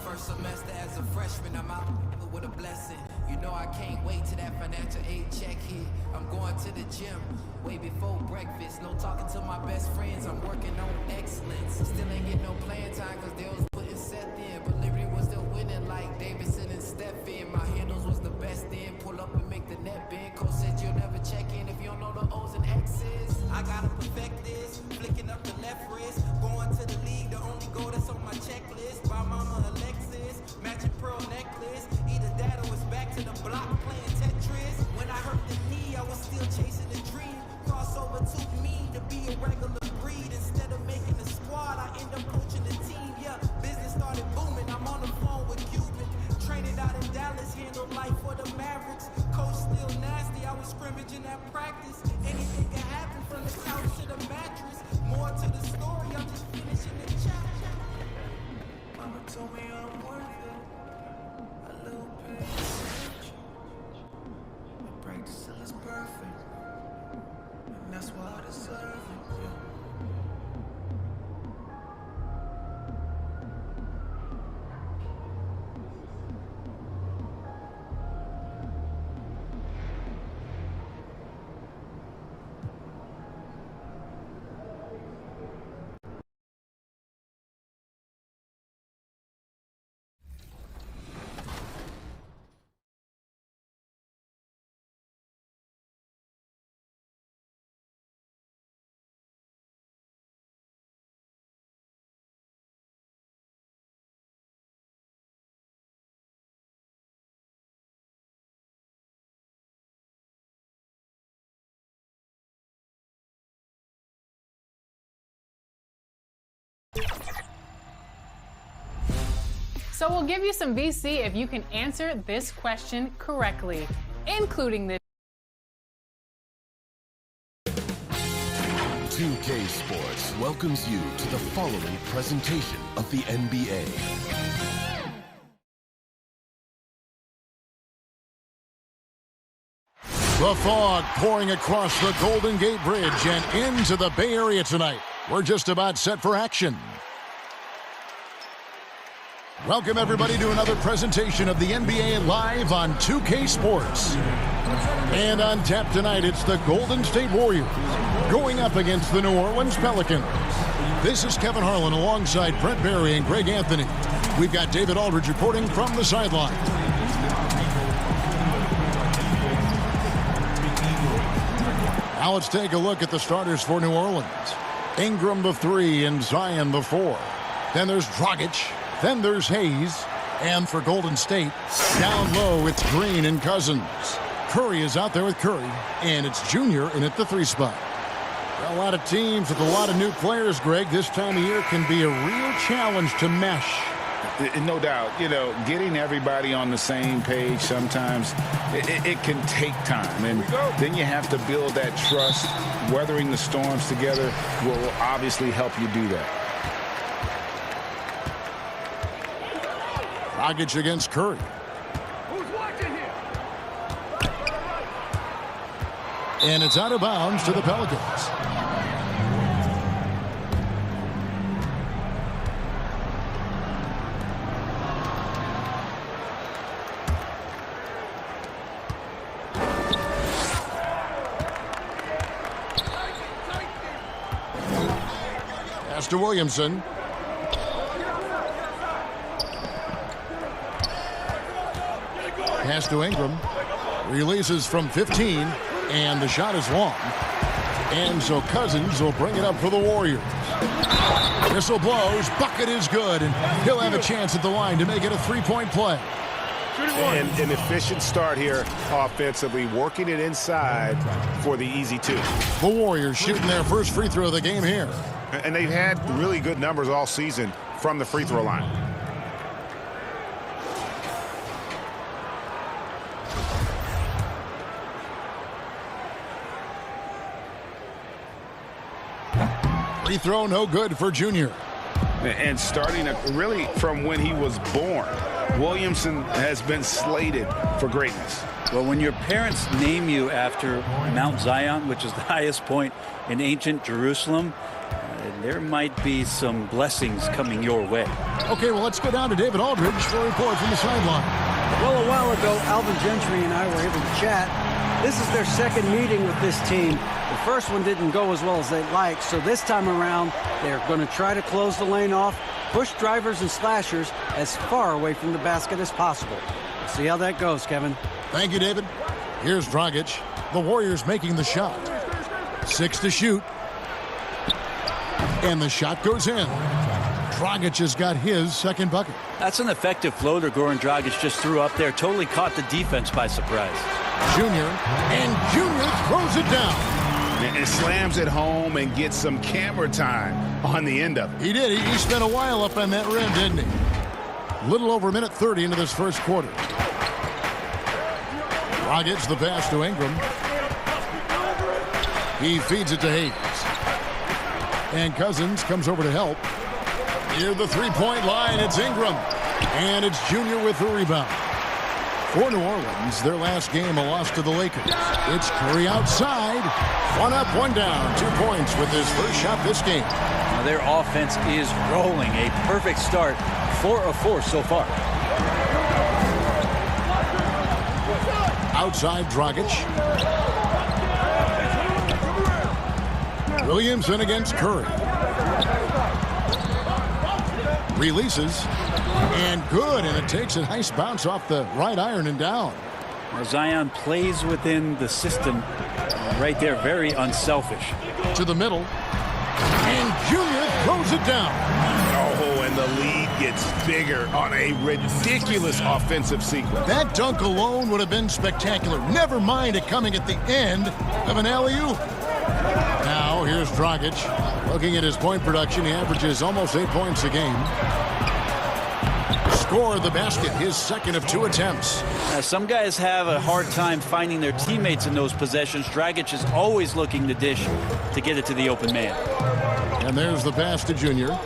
first semester as a freshman, I'm out with a blessing. You know I can't wait till that financial aid check hit. I'm going to the gym way before breakfast. No talking to my best friends, I'm working on excellence. Still ain't get no playing time cause they was putting Seth in. But Liberty was still winning like Davidson and Stephen. My handles was the best then. Pull up and make the net bend. Coach said you'll never check in if you don't know the O's and X's. I gotta perfect this, flicking up the left wrist. Going to the league, the only goal that's on my checklist. By Mama Alexis, matching pearl necklace. Either that or it's back to the block playing Tetris. When I hurt the knee, I was still chasing the dream. Crossover took me to be a regular breed. Instead of making the squad, I end up coaching the team. Yeah, business started booming. I'm on the phone with Cuban. Training out in Dallas, handle life for the Mavericks. Coach still nasty, I was scrimmaging at practice. Anything can happen from the couch to the mattress. More to the story, I'm just finishing the chapter. Mama told me I'm worth it. A little bit of search. My practice still is perfect. And that's why I deserve it. Yeah. So we'll give you some VC if you can answer this question correctly, including this. 2K Sports welcomes you to the following presentation of the NBA. The fog pouring across the Golden Gate Bridge and into the Bay Area tonight. We're just about set for action. Welcome, everybody, to another presentation of the NBA live on 2K Sports. And on tap tonight, it's the Golden State Warriors going up against the New Orleans Pelicans. This is Kevin Harlan alongside Brent Barry and Greg Anthony. We've got David Aldridge reporting from the sideline. Now let's take a look at the starters for New Orleans. Ingram the 3 and Zion the 4. Then there's Dragic. Then there's Hayes. And for Golden State, down low, it's Green and Cousins. Curry is out there with Curry. And it's Junior in at the 3 spot. A lot of teams with a lot of new players, Greg. This time of year can be a real challenge to mesh. No doubt. You know, getting everybody on the same page sometimes, it can take time. And then you have to build that trust. Weathering the storms together will obviously help you do that. Dragic against Curry. Who's watching here? And it's out of bounds to the Pelicans. Pass to Williamson. Pass to Ingram. Releases from 15, and the shot is long. And so Cousins will bring it up for the Warriors. Whistle blows. Bucket is good, and he'll have a chance at the line to make it a three-point play. And an efficient start here offensively, working it inside for the easy 2. The Warriors shooting their first free throw of the game here. And they've had really good numbers all season from the free throw line. Free throw no good for Junior. And starting really from when he was born, Williamson has been slated for greatness. Well, when your parents name you after Mount Zion, which is the highest point in ancient Jerusalem, and there might be some blessings coming your way. Okay, well, let's go down to David Aldridge for a report from the sideline. Well, a while ago, Alvin Gentry and I were able to chat. This is their second meeting with this team. The first one didn't go as well as they'd like, so this time around, they're going to try to close the lane off, push drivers and slashers as far away from the basket as possible. We'll see how that goes, Kevin. Thank you, David. Here's Dragic. The Warriors making the shot. 6 to shoot. And the shot goes in. Dragic has got his second bucket. That's an effective floater Goran Dragic just threw up there. Totally caught the defense by surprise. Junior, and Junior throws it down. And slams it home and gets some camera time on the end of it. He did. He spent a while up on that rim, didn't he? Little over a minute 30 into this first quarter. Dragic the pass to Ingram. He feeds it to Hayes. And Cousins comes over to help. Near the three-point line, it's Ingram. And it's Junior with the rebound. For New Orleans, their last game, a loss to the Lakers. It's Curry outside. One up, one down. 2 points with his first shot this game. Now their offense is rolling. A perfect start. 4 of 4 so far. Outside, Dragic. Williamson against Curry. Releases. And good, and it takes a nice bounce off the right iron and down. Now Zion plays within the system right there, very unselfish. To the middle. And Junior throws it down. Oh, and the lead gets bigger on a ridiculous offensive sequence. That dunk alone would have been spectacular. Never mind it coming at the end of an alley-oop. Now, here's Dragic. Looking at his point production, he averages almost 8 points a game. Score the basket, his second of 2 attempts. Now, some guys have a hard time finding their teammates in those possessions. Dragic is always looking to dish to get it to the open man. And there's the pass to Junior.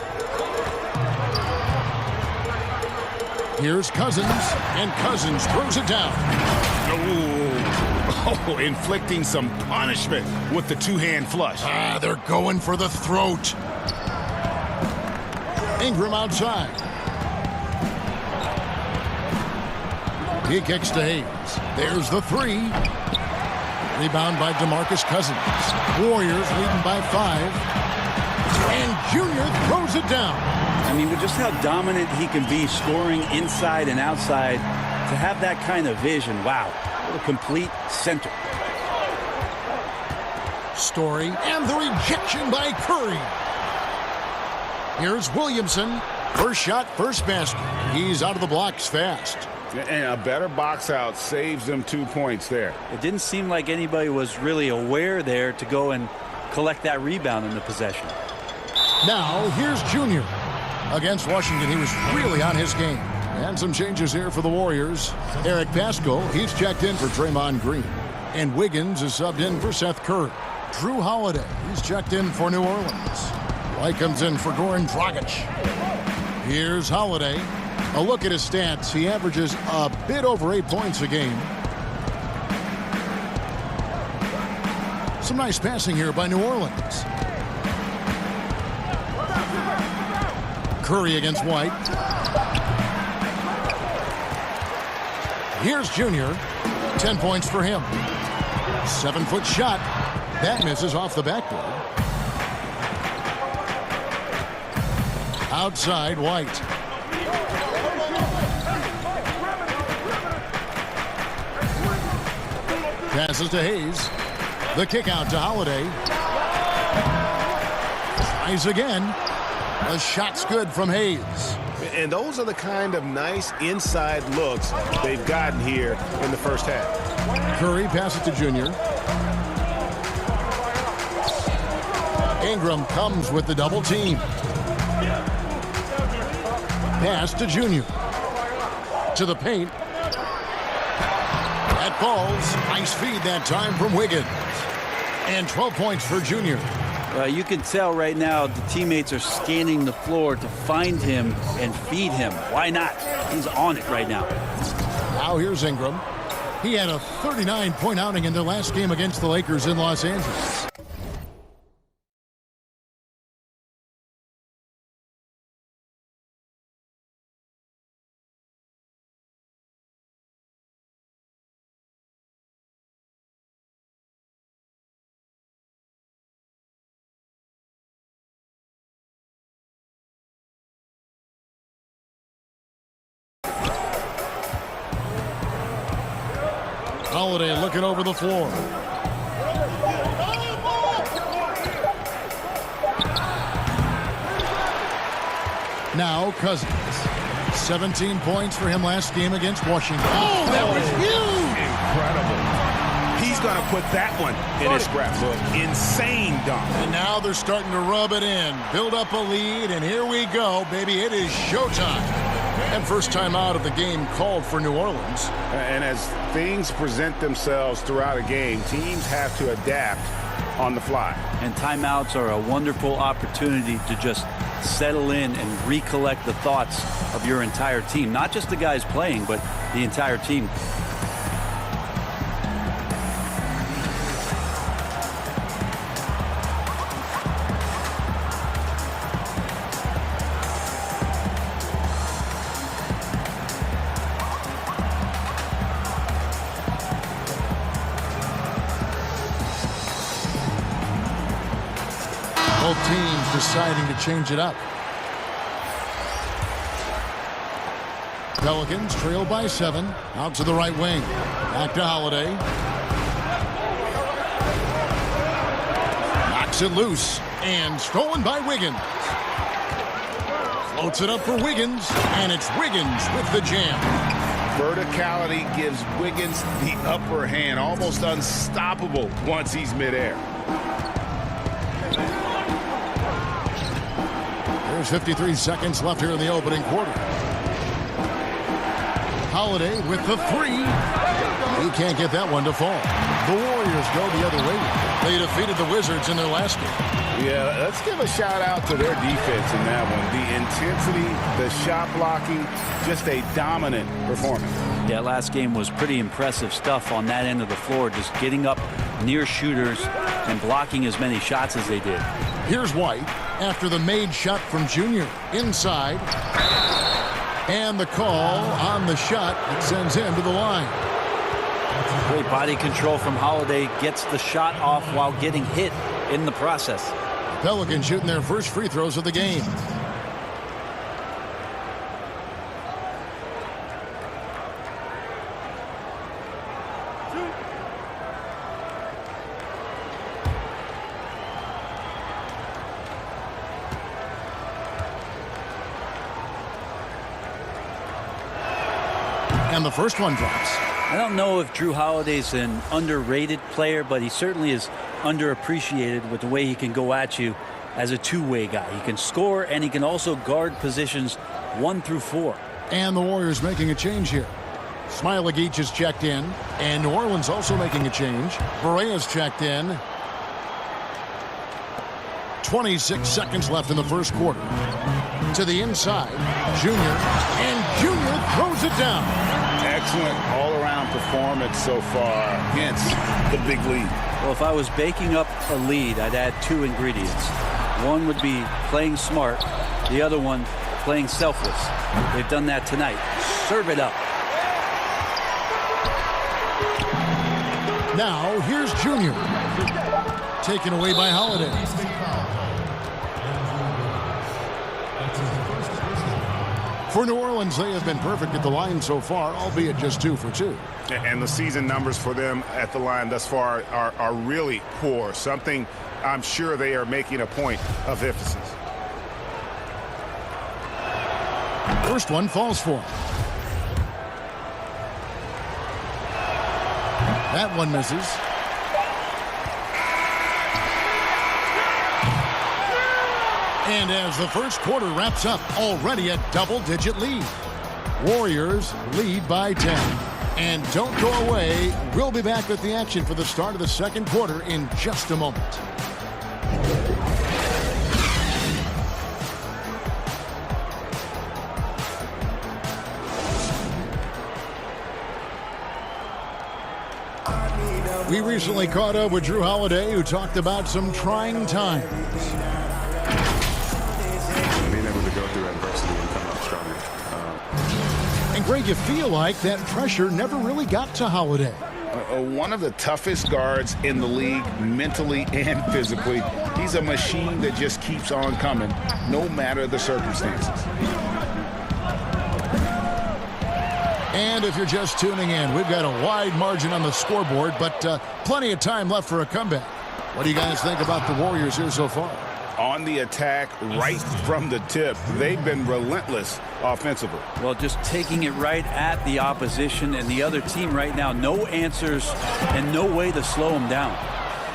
Here's Cousins, and Cousins throws it down. Oh, inflicting some punishment with the two-hand flush. They're going for the throat. Ingram outside. He kicks to Hayes. There's the three. Rebound by DeMarcus Cousins. Warriors leading by 5. And Junior throws it down. I mean, with just how dominant he can be scoring inside and outside, to have that kind of vision, wow, what a complete center. Story and the rejection by Curry. Here's Williamson. First shot, first basket. He's out of the blocks fast. And a better box out saves them 2 points there. It didn't seem like anybody was really aware there to go and collect that rebound in the possession. Now, here's Junior. Against Washington, he was really on his game. And some changes here for the Warriors. Eric Paschal, he's checked in for Draymond Green. And Wiggins is subbed in for Seth Curry. Drew Holiday, he's checked in for New Orleans. White comes in for Goran Dragic. Here's Holiday. A look at his stats. He averages a bit over 8 points a game. Some nice passing here by New Orleans. Curry against White. Here's Junior. 10 points for him. 7-foot shot. That misses off the backboard. Outside, White. Passes to Hayes. The kick out to Holiday. Tries again. The shot's good from Hayes. And those are the kind of nice inside looks they've gotten here in the first half. Curry passes to Junior. Ingram comes with the double team. Pass to Junior. To the paint. That falls. Nice feed that time from Wiggins. And 12 points for Junior. You can tell right now the teammates are scanning the floor to find him and feed him. Why not? He's on it right now. Now here's Ingram. He had a 39-point outing in their last game against the Lakers in Los Angeles. Holiday looking over the floor. Now Cousins. 17 points for him last game against Washington. Oh, that was huge! Incredible. He's going to put that one in his scrapbook. Insane dunk. And now they're starting to rub it in. Build up a lead, and here we go, baby. It is showtime. And first time out of the game called for New Orleans. And as things present themselves throughout a game, teams have to adapt on the fly. And timeouts are a wonderful opportunity to just settle in and recollect the thoughts of your entire team. Not just the guys playing, but the entire team. Both teams deciding to change it up. Pelicans trail by 7. Out to the right wing. Back to Holiday. Knocks it loose. And stolen by Wiggins. Floats it up for Wiggins. And it's Wiggins with the jam. Verticality gives Wiggins the upper hand. Almost unstoppable once he's midair. There's 53 seconds left here in the opening quarter. Holiday with the 3. He can't get that one to fall. The Warriors go the other way. They defeated the Wizards in their last game. Yeah, let's give a shout out to their defense in that one. The intensity, the shot blocking, just a dominant performance. Yeah, last game was pretty impressive stuff on that end of the floor, just getting up near shooters and blocking as many shots as they did. Here's White after the made shot from Junior. Inside. And the call on the shot that sends him to the line. Great body control from Holiday. Gets the shot off while getting hit in the process. Pelicans shooting their first free throws of the game. And the first one drops. I don't know if Drew Holiday's an underrated player, but he certainly is underappreciated with the way he can go at you as a two-way guy. He can score, and he can also guard positions 1 through 4. And the Warriors making a change here. Smailagic is checked in, and New Orleans also making a change. Barea checked in. 26 seconds left in the first quarter. To the inside, Junior, and Junior throws it down. Excellent all-around performance so far against the big lead. Well, if I was baking up a lead, I'd add 2 ingredients. One would be playing smart. The other one, playing selfless. They've done that tonight. Serve it up. Now, here's Junior. Taken away by Holiday. For New Orleans, they have been perfect at the line so far, albeit just 2 for 2. And the season numbers for them at the line thus far are really poor. Something I'm sure they are making a point of emphasis. First one falls for him. That one misses. And as the first quarter wraps up, already a double-digit lead. Warriors lead by 10. And don't go away. We'll be back with the action for the start of the second quarter in just a moment. We recently caught up with Drew Holiday, who talked about some trying times. Being able to go through adversity and come out stronger. And Greg, you feel like that pressure never really got to Holiday. One of the toughest guards in the league, mentally and physically. He's a machine that just keeps on coming, no matter the circumstances. And if you're just tuning in, we've got a wide margin on the scoreboard, but plenty of time left for a comeback. What do you guys think about the Warriors here so far? On the attack, right from the tip. They've been relentless offensively. Well, just taking it right at the opposition and the other team right now. No answers and no way to slow them down.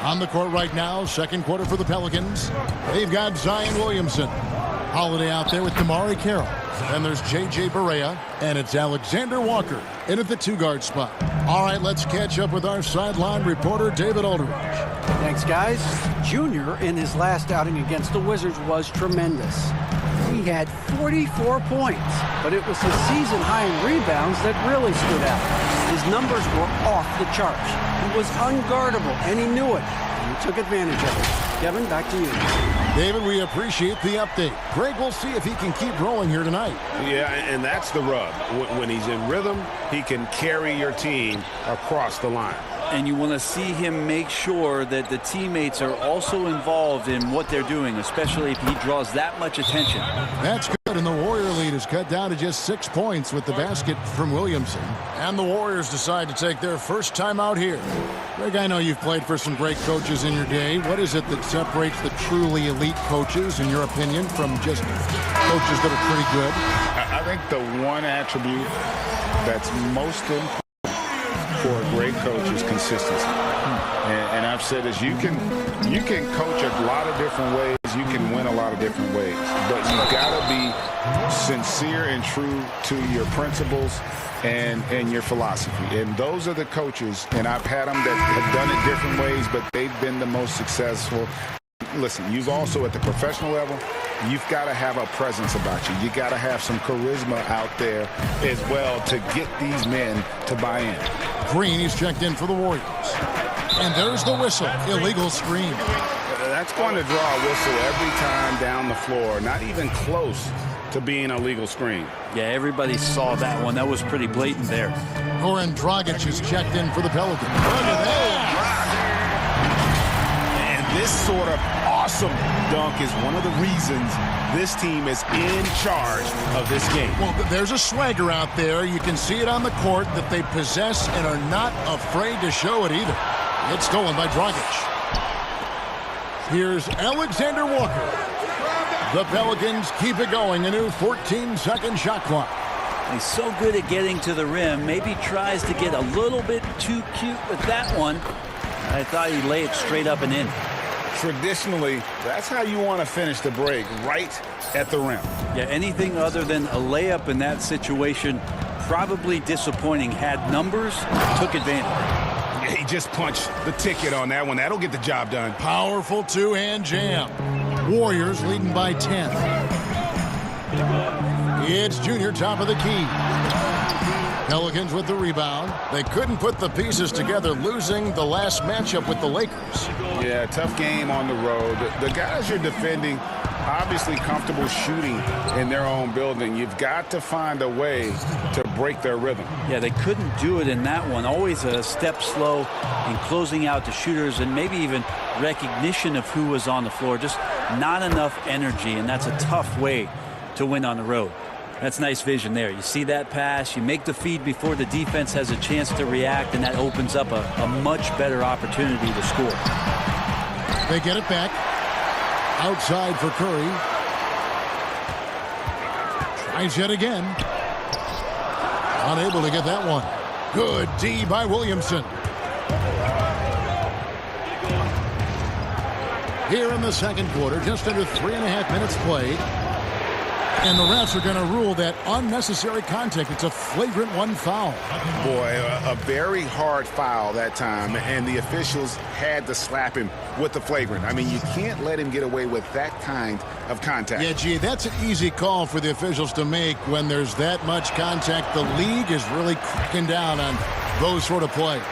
On the court right now, second quarter for the Pelicans. They've got Zion Williamson. Holiday out there with Damari Carroll. Then there's J.J. Barea, and it's Alexander Walker in at the two-guard spot. All right, let's catch up with our sideline reporter, David Aldridge. Thanks, guys. Junior, in his last outing against the Wizards, was tremendous. He had 44 points, but it was his season high in rebounds that really stood out. His numbers were off the charts. He was unguardable, and he knew it. And he took advantage of it. Kevin, back to you. David, we appreciate the update. Greg, we'll see if he can keep rolling here tonight. Yeah, and that's the rub. When he's in rhythm, he can carry your team across the line. And you want to see him make sure that the teammates are also involved in what they're doing, especially if he draws that much attention. That's good, and the Warrior lead is cut down to just 6 points with the basket from Williamson. And the Warriors decide to take their first time out here. Greg, I know you've played for some great coaches in your day. What is it that separates the truly elite coaches, in your opinion, from just coaches that are pretty good? I think the one attribute that's most important for a great coach is consistency. And I've said this, you can coach a lot of different ways, you can win a lot of different ways, but you've got to be sincere and true to your principles and your philosophy. And those are the coaches, and I've had them that have done it different ways, but they've been the most successful. Listen, you've also at the professional level, you've got to have a presence about you. You got to have some charisma out there as well to get these men to buy in. Green is checked in for the Warriors. And there's the whistle. Illegal screen. That's going to draw a whistle every time down the floor. Not even close to being a legal screen. Yeah, everybody saw that one. That was pretty blatant there. Goran Dragic is checked in for the Pelicans. Look at that. And this sort of awesome dunk is one of the reasons this team is in charge of this game. Well, there's a swagger out there. You can see it on the court that they possess and are not afraid to show it either. It's stolen by Dragic. Here's Alexander Walker. The Pelicans keep it going. A new 14-second shot clock. He's so good at getting to the rim. Maybe tries to get a little bit too cute with that one. I thought he'd lay it straight up and in. Traditionally, that's how you want to finish the break, right at the rim. Yeah, anything other than a layup in that situation, probably disappointing. Had numbers, took advantage. He just punched the ticket on that one. That'll get the job done. Powerful two-hand jam. Warriors leading by 10. It's Junior top of the key. Pelicans with the rebound. They couldn't put the pieces together, losing the last matchup with the Lakers. Yeah, tough game on the road. The guys you're defending, obviously comfortable shooting in their own building. You've got to find a way to break their rhythm. Yeah, they couldn't do it in that one. Always a step slow in closing out the shooters and maybe even recognition of who was on the floor. Just not enough energy, and that's a tough way to win on the road. That's nice vision there. You see that pass, you make the feed before the defense has a chance to react, and that opens up a much better opportunity to score. They get it back. Outside for Curry. Tries yet again. Unable to get that one. Good D by Williamson. Here in the second quarter, just under 3.5 minutes played. And the refs are going to rule that unnecessary contact. It's a flagrant one foul. Boy, a very hard foul that time, and the officials had to slap him with the flagrant. I mean, you can't let him get away with that kind of contact. Yeah, gee, that's an easy call for the officials to make when there's that much contact. The league is really cracking down on those sort of plays.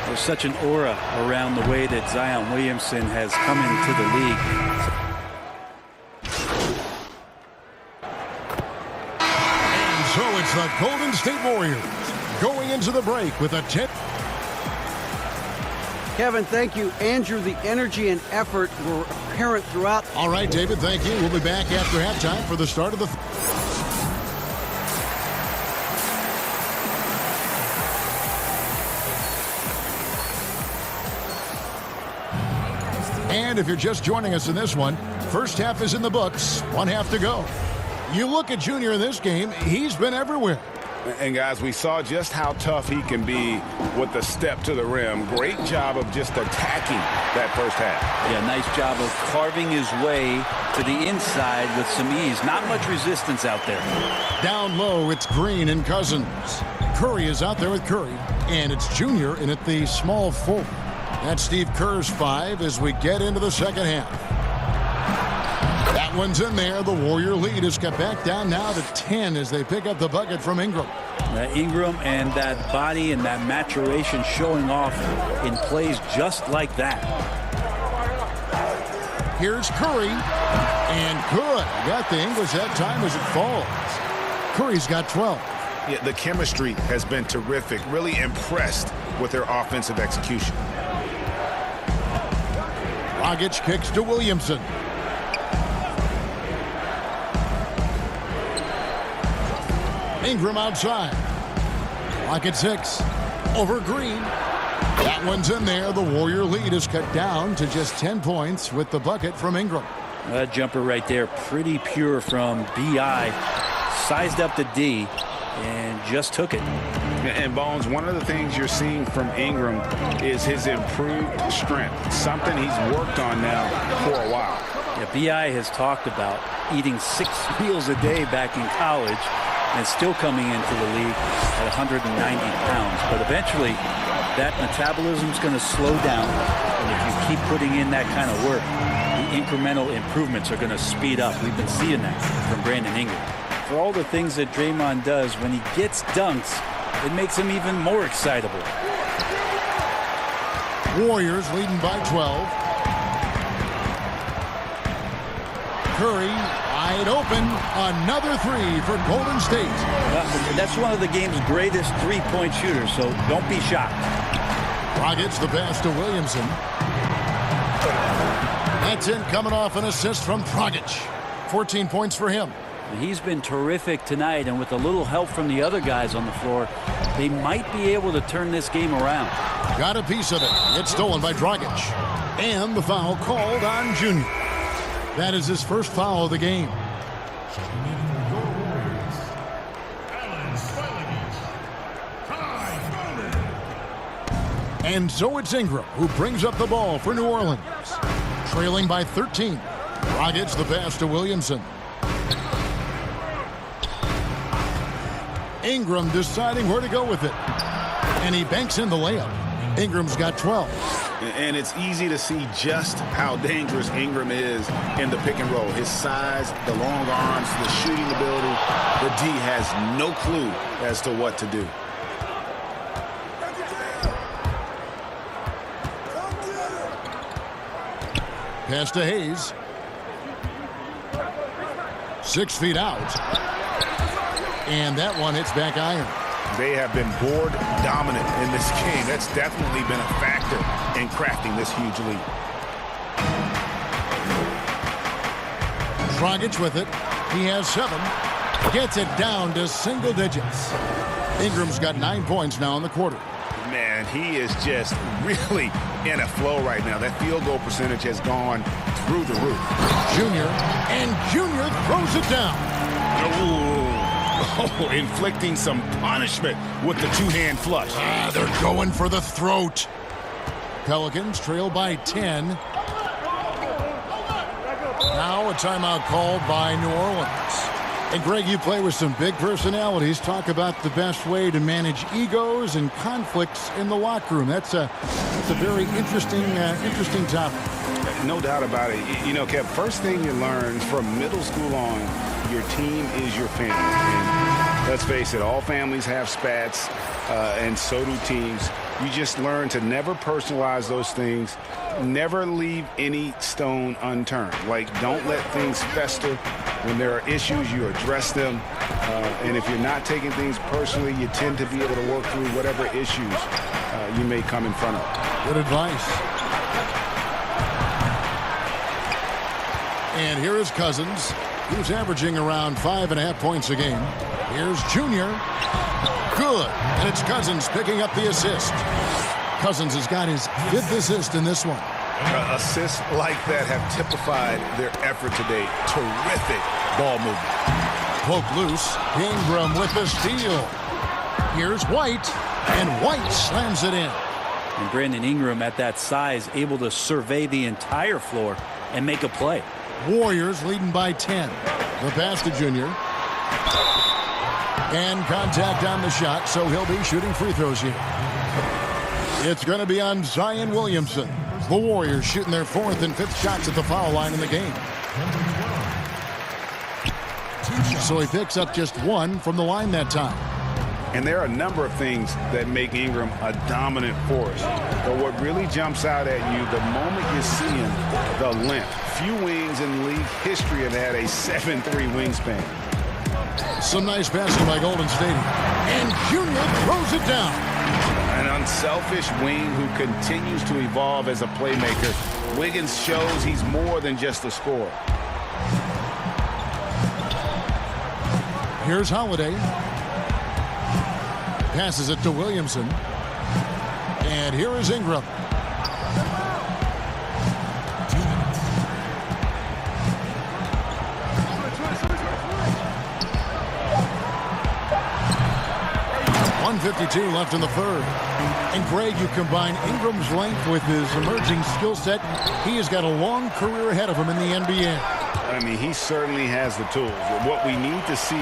There's such an aura around the way that Zion Williamson has come into the league. So it's the Golden State Warriors going into the break with a 10. Kevin, thank you. Andrew, the energy and effort were apparent throughout. All right, David, thank you. We'll be back after halftime for the start of the. And if you're just joining us in this one, first half is in the books, one half to go. You look at Junior in this game, he's been everywhere. And, guys, we saw just how tough he can be with the step to the rim. Great job of just attacking that first half. Yeah, nice job of carving his way to the inside with some ease. Not much resistance out there. Down low, it's Green and Cousins. Curry is out there with Curry, and it's Junior in at the small forward. That's Steve Kerr's 5 as we get into the second half. That one's in there. The Warrior lead is cut back down now to 10 as they pick up the bucket from Ingram. Ingram and that body and that maturation showing off in plays just like that. Here's Curry. And good. Got the English that time as it falls. Curry's got 12. Yeah, the chemistry has been terrific. Really impressed with their offensive execution. Dragic kicks to Williamson. Ingram outside. Clock at 6. Over Green. That one's in there. The Warrior lead is cut down to just 10 points with the bucket from Ingram. That jumper right there, pretty pure from B.I. Sized up the D and just took it. And Bones, one of the things you're seeing from Ingram is his improved strength, something he's worked on now for a while. Yeah, B.I. has talked about eating 6 meals a day back in college and still coming into the league at 190 pounds. But eventually, that metabolism's going to slow down, and if you keep putting in that kind of work, the incremental improvements are going to speed up. We've been seeing that from Brandon Ingram. For all the things that Draymond does, when he gets dunks, it makes him even more excitable. Warriors leading by 12. Curry wide open. Another 3 for Golden State. That's one of the game's greatest three-point shooters, so don't be shocked. Rockets the pass to Williamson. That's in, coming off an assist from Dragic. 14 points for him. He's been terrific tonight, and with a little help from the other guys on the floor, they might be able to turn this game around. Got a piece of it. It's stolen by Dragic. And the foul called on Junior. That is his first foul of the game. And so it's Ingram who brings up the ball for New Orleans. Trailing by 13. Dragic the pass to Williamson. Ingram deciding where to go with it. And he banks in the layup. Ingram's got 12. And it's easy to see just how dangerous Ingram is in the pick and roll. His size, the long arms, the shooting ability. The D has no clue as to what to do. Pass to Hayes. 6 feet out. And that one hits back iron. They have been board dominant in this game. That's definitely been a factor in crafting this huge lead. Dragic with it. He has 7. Gets it down to single digits. Ingram's got 9 points now in the quarter. Man, he is just really in a flow right now. That field goal percentage has gone through the roof. Junior, and Junior throws it down. Oh, inflicting some punishment with the two-hand flush. They're going for the throat. Pelicans trail by 10. Now a timeout called by New Orleans. And Greg, you play with some big personalities. Talk about the best way to manage egos and conflicts in the locker room. That's a very interesting topic. No doubt about it. You know, Kev, first thing you learn from middle school on, your team is your family. And let's face it, all families have spats, and so do teams. You just learn to never personalize those things. Never leave any stone unturned. Like, don't let things fester. When there are issues, you address them. And if you're not taking things personally, you tend to be able to work through whatever issues you may come in front of. Good advice. And here is Cousins, who's averaging around 5.5 points a game. Here's Junior. Good. And it's Cousins picking up the assist. Cousins has got his 5th assist in this one. Assists like that have typified their effort today. Terrific ball movement. Poke loose. Ingram with the steal. Here's White, and White slams it in. And Brandon Ingram at that size, able to survey the entire floor and make a play. Warriors leading by 10. The pass to Junior. And contact on the shot, so he'll be shooting free throws here. It's going to be on Zion Williamson. The Warriors shooting their 4th and 5th shots at the foul line in the game. So he picks up just 1 from the line that time. And there are a number of things that make Ingram a dominant force. But what really jumps out at you the moment you see him, the length. Few wings in league history have had a 7'3" wingspan. Some nice passing by Golden State. And Junior throws it down. An unselfish wing who continues to evolve as a playmaker. Wiggins shows he's more than just a scorer. Here's Holiday. Passes it to Williamson. And here is Ingram. .152 left in the third. And Greg, you combine Ingram's length with his emerging skill set. He has got a long career ahead of him in the NBA. I mean, he certainly has the tools. What we need to see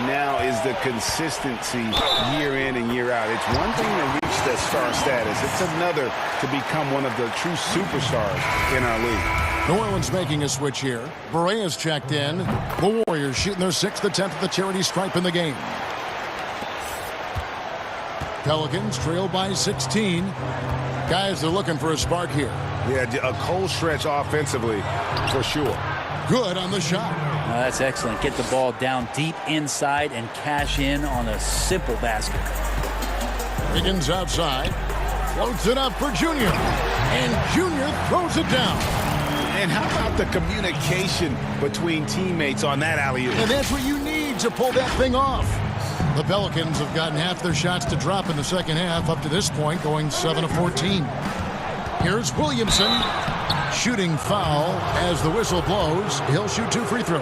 now is the consistency year in and year out. It's one thing to reach that star status. It's another to become one of the true superstars in our league. New Orleans making a switch here. Berea's checked in. The Warriors shooting their 6th attempt at the charity stripe in the game. Pelicans trail by 16. Guys, they're looking for a spark here. Yeah, a cold stretch offensively for sure. Good on the shot. That's excellent. Get the ball down deep inside and cash in on a simple basket. Wiggins outside. Floats it up for Junior. And Junior throws it down. And how about the communication between teammates on that alley-oop? And that's what you need to pull that thing off. The Pelicans have gotten half their shots to drop in the second half up to this point, going 7 of 14. Here's Williamson. Shooting foul as the whistle blows. He'll shoot 2 free throws.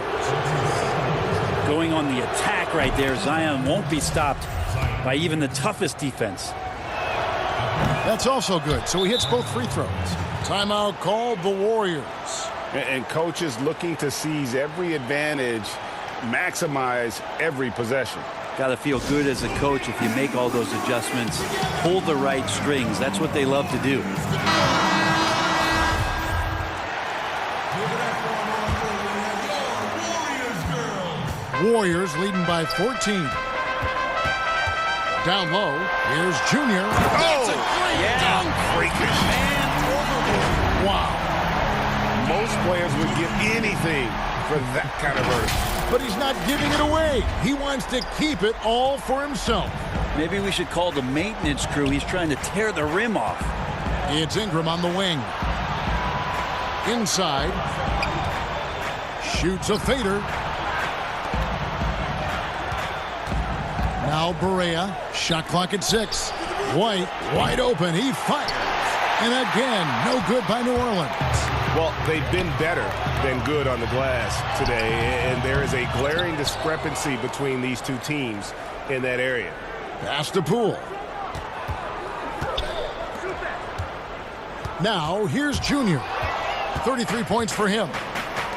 Going on the attack right there. Zion won't be stopped by even the toughest defense. That's also good. So he hits both free throws. Timeout called the Warriors. And coaches looking to seize every advantage, maximize every possession. Got to feel good as a coach if you make all those adjustments. Pull the right strings. That's what they love to do. Warriors leading by 14. Down low, here's Junior. Oh, yeah. Freakish. Wow. Most players would give anything for that kind of verse. But he's not giving it away. He wants to keep it all for himself. Maybe we should call the maintenance crew. He's trying to tear the rim off. It's Ingram on the wing. Inside. Shoots a fader. Now Berea. Shot clock at 6. White wide open. He fires. And again, no good by New Orleans. Well, they've been better than good on the glass today, and there is a glaring discrepancy between these two teams in that area. Pass to Poole. Now, here's Junior. 33 points for him.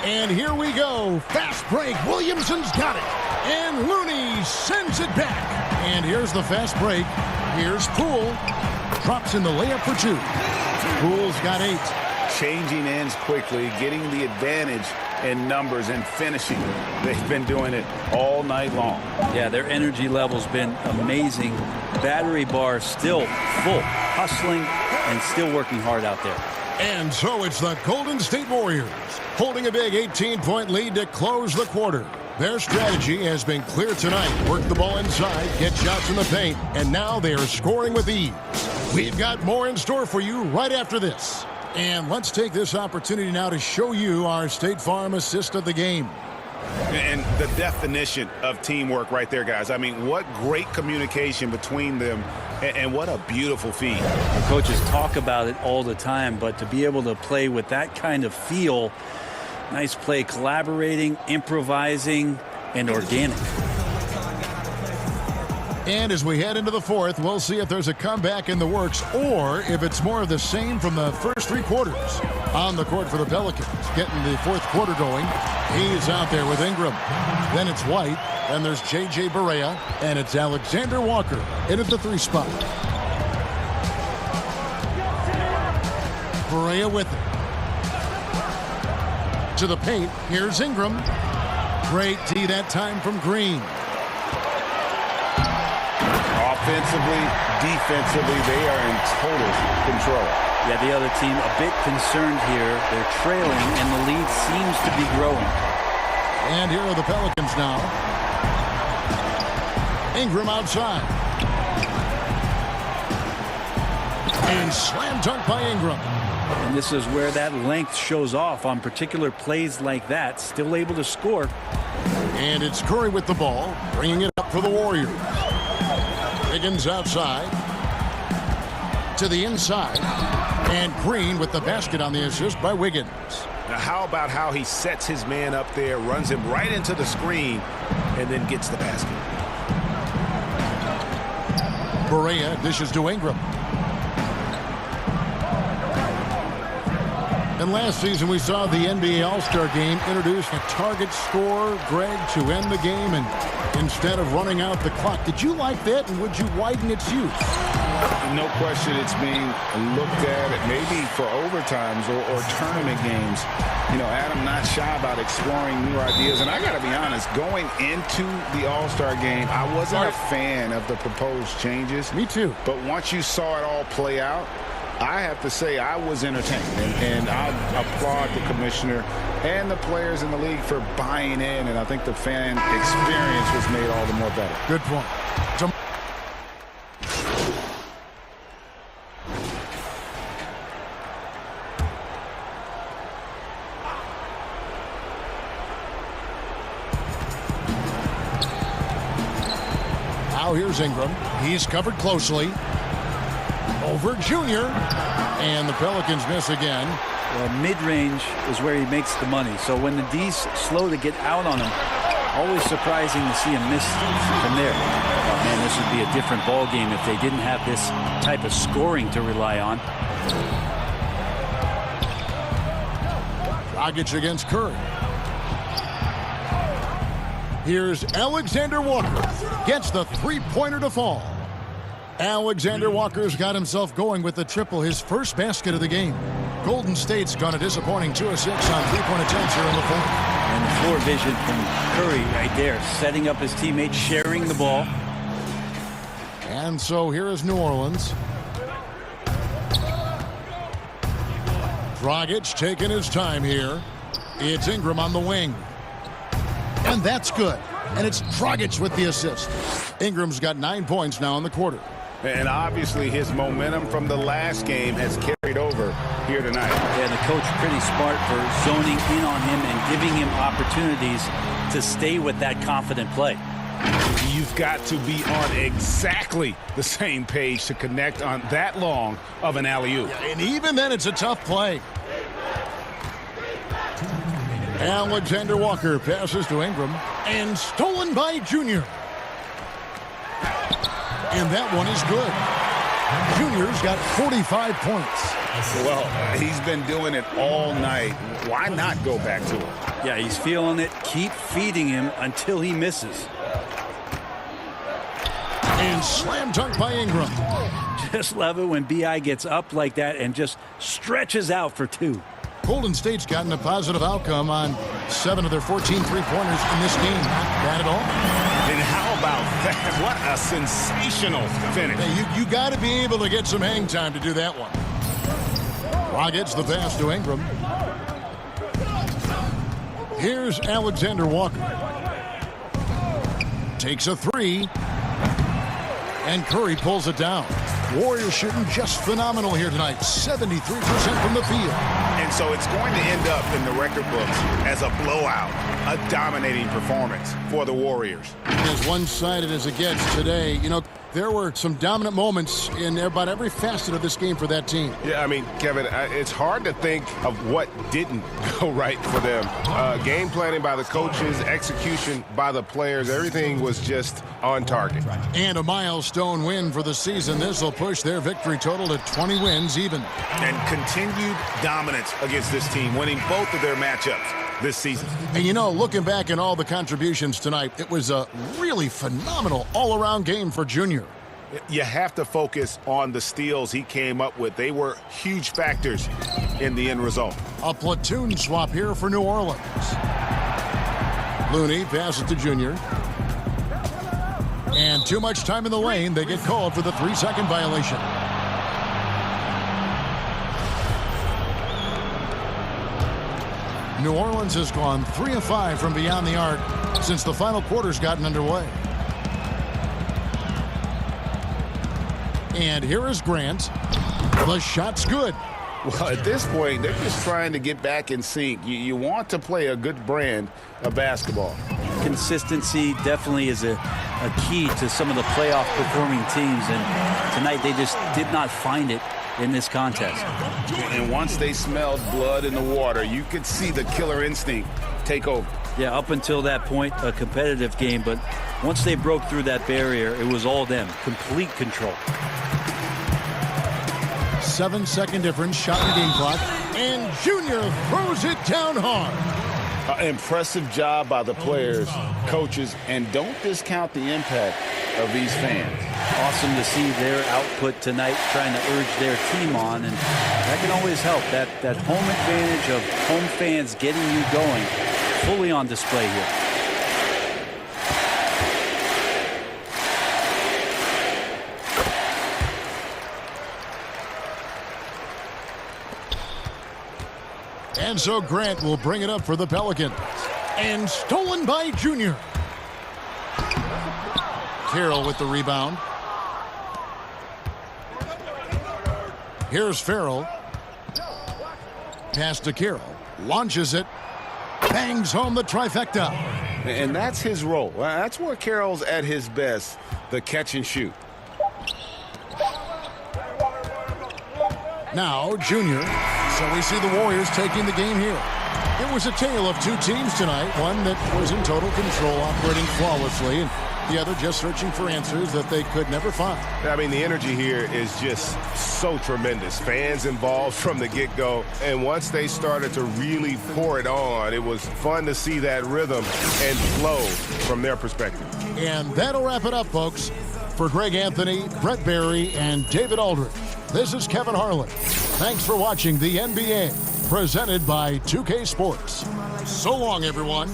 And here we go. Fast break. Williamson's got it. And Looney sends it back. And here's the fast break. Here's Poole. Drops in the layup for 2. Poole's got 8. Changing ends quickly, getting the advantage in numbers and finishing. They've been doing it all night long. Yeah, their energy level's been amazing. Battery bar still full, hustling and still working hard out there. And so it's the Golden State Warriors holding a big 18-point lead to close the quarter. Their strategy has been clear tonight. Work the ball inside, get shots in the paint, and now they are scoring with ease. We've got more in store for you right after this. And let's take this opportunity now to show you our State Farm assist of the game. And the definition of teamwork right there, guys. I mean, what great communication between them, and what a beautiful feat. The coaches talk about it all the time, but to be able to play with that kind of feel, nice play, collaborating, improvising, and organic. And as we head into the fourth, we'll see if there's a comeback in the works or if it's more of the same from the first three quarters. On the court for the Pelicans, getting the fourth quarter going. He's out there with Ingram. Then it's White. Then there's J.J. Barea. And it's Alexander Walker in at the 3 spot. Barea with it. To the paint. Here's Ingram. Great tee that time from Green. Offensively, defensively, they are in total control. Yeah, the other team a bit concerned here. They're trailing, and the lead seems to be growing. And here are the Pelicans now. Ingram outside. And slam dunk by Ingram. And this is where that length shows off on particular plays like that. Still able to score. And it's Curry with the ball, bringing it up for the Warriors. Higgins outside. To the inside. And Green with the basket on the assist by Wiggins. Now, how about how he sets his man up there, runs him right into the screen, and then gets the basket. Barea dishes to Ingram. And last season we saw the NBA All-Star Game introduce a target scorer, Greg, to end the game and instead of running out the clock. Did you like that, and would you widen its use? No question it's being looked at maybe for overtimes or tournament games. You know, Adam not shy about exploring new ideas. And I got to be honest, going into the All-Star game, I wasn't a fan of the proposed changes. Me too. But once you saw it all play out, I have to say I was entertained. And I applaud the commissioner and the players in the league for buying in. And I think the fan experience was made all the more better. Good point. Now here's Ingram. He's covered closely. Over Junior. And the Pelicans miss again. Well, mid-range is where he makes the money. So when the D's slow to get out on him, always surprising to see him miss from there. Oh, man, this would be a different ball game if they didn't have this type of scoring to rely on. Dragic against Curry. Here's Alexander Walker. Gets the three-pointer to fall. Alexander Walker's got himself going with the triple, his first basket of the game. Golden State's gone a disappointing 2 of 6 on three-point attempts here in the fourth. And the floor vision from Curry right there, setting up his teammates, sharing the ball. And so here is New Orleans. Dragic taking his time here. It's Ingram on the wing. And that's good. And it's Dragic with the assist. Ingram's got 9 points now in the quarter. And obviously his momentum from the last game has carried over here tonight. Yeah, the coach pretty smart for zoning in on him and giving him opportunities to stay with that confident play. You've got to be on exactly the same page to connect on that long of an alley-oop. And even then, it's a tough play. Alexander Walker passes to Ingram and stolen by Junior. And that one is good. Junior's got 45 points. Well, he's been doing it all night. Why not go back to it? Yeah, he's feeling it. Keep feeding him until he misses. And slam dunk by Ingram. Just love it when B.I. gets up like that and just stretches out for 2. Golden State's gotten a positive outcome on 7 of their 14 three-pointers in this game. Not bad at all. And how about that? What a sensational finish. Hey, you got to be able to get some hang time to do that one. Dragic the pass to Ingram. Here's Alexander Walker. Takes a 3. And Curry pulls it down. Warriors shooting just phenomenal here tonight. 73% from the field. And so it's going to end up in the record books as a blowout, a dominating performance for the Warriors. As one-sided as it gets today, you know, there were some dominant moments in about every facet of this game for that team. Yeah, I mean, Kevin, it's hard to think of what didn't go right for them. Game planning by the coaches, execution by the players, everything was just on target. And a milestone win for the season. This will push their victory total to 20 wins even. And continued dominance against this team, winning both of their matchups this season. And you know, looking back at all the contributions tonight, it was a really phenomenal all-around game for Junior. You have to focus on the steals he came up with. They were huge factors in the end result. A platoon swap here for New Orleans. Looney passes to Junior. And too much time in the lane. They get called for the 3-second violation. New Orleans has gone 3 of 5 from beyond the arc since the final quarter's gotten underway. And here is Grant. The shot's good. Well, at this point, they're just trying to get back in sync. You want to play a good brand of basketball. Consistency definitely is a key to some of the playoff performing teams, and tonight they just did not find it in this contest. And once they smelled blood in the water, you could see the killer instinct take over. Yeah, up until that point, a competitive game, but once they broke through that barrier, it was all them. Complete control. 7-second difference, shot in the game clock, and Junior throws it down hard. Impressive job by the players, coaches, and don't discount the impact of these fans. Awesome to see their output tonight, trying to urge their team on, and that can always help. That home advantage of home fans getting you going, fully on display here. And so Grant will bring it up for the Pelicans. And stolen by Junior. Carroll with the rebound. Here's Farrell. Pass to Carroll. Launches it. Bangs home the trifecta. And that's his role. That's where Carroll's at his best, the catch and shoot. Now, Junior. So we see the Warriors taking the game here. It was a tale of two teams tonight. One that was in total control, operating flawlessly, and the other just searching for answers that they could never find. I mean, the energy here is just so tremendous. Fans involved from the get-go. And once they started to really pour it on, it was fun to see that rhythm and flow from their perspective. And that'll wrap it up, folks. For Greg Anthony, Brett Barry, and David Aldridge, this is Kevin Harlan. Thanks for watching the NBA, presented by 2K Sports. So long, everyone.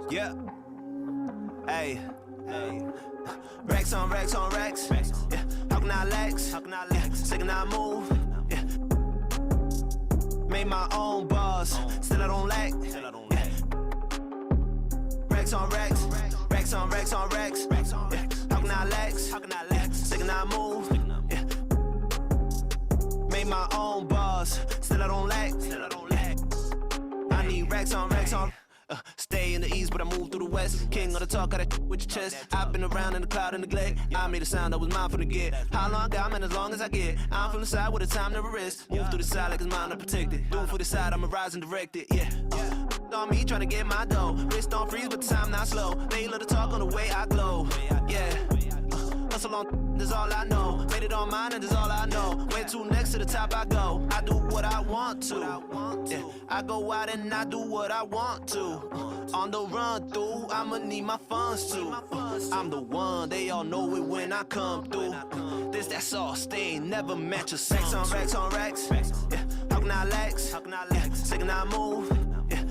Yeah. Hey. Hey. Racks on racks on racks. Yeah. How can I lax? Yeah. Second I move. Yeah. Made my own bars. Still I don't lack. Yeah. Racks on racks. Racks on racks on racks. Yeah. How can I lax? Yeah. Second I move. Yeah. Made my own bars. Still I don't lack. I need racks on racks on. Stay in the east, but I move through the west. King of the talk, got that with your chest. I've been around in the cloud and neglect. I made a sound that was mine from the get. How long I got, man, as long as I get. I'm from the side with the time never rest. Move through the side like it's mine to protect it. Do it for the side, I'ma rise and direct it. Yeah. On me, trying to get my dough. Wrist on freeze, but the time not slow. They love to talk on the way I glow. Yeah. hustle on, that's all I know. Made it on mine, and that's all I know. Way too next to the top I go. I do what I want to. Yeah, I go out and I do what I want to. On the run through, I'ma need my funds too. I'm the one, they all know it when I come through. That's all stain, never match a sex on racks on racks. Yeah, how can I lax? Yeah, sick and I move. Yeah.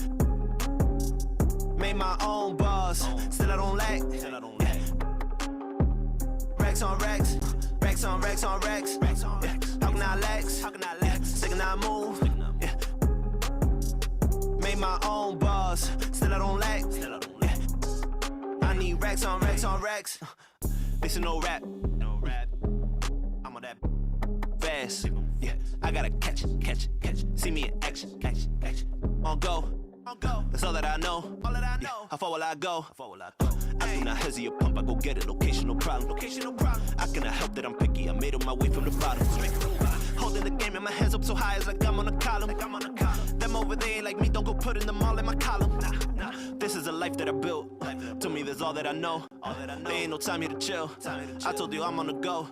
Made my own bars, still I don't lack. Yeah. Racks on racks, racks on racks on racks. Yeah. How can I lax? Sick and I move. Yeah. Made my own bars, still I don't lack. Yeah. I need racks on racks on racks. This is no rap. I'm on that fast. Yeah, I gotta catch it. See me in action. On go. That's all that I know. Yeah, how far will I go? I do not hesitate or pump. I go get it. Location, no problem. I cannot help that I'm picky. I made on my way from the bottom. Holding the game in my hands up so high as like I'm on a column. Them over there ain't like me. Don't go putting them all in my column. Nah. This is a life that I built. To me, that's all that I know. There ain't no time here to chill. I told you I'm on the go.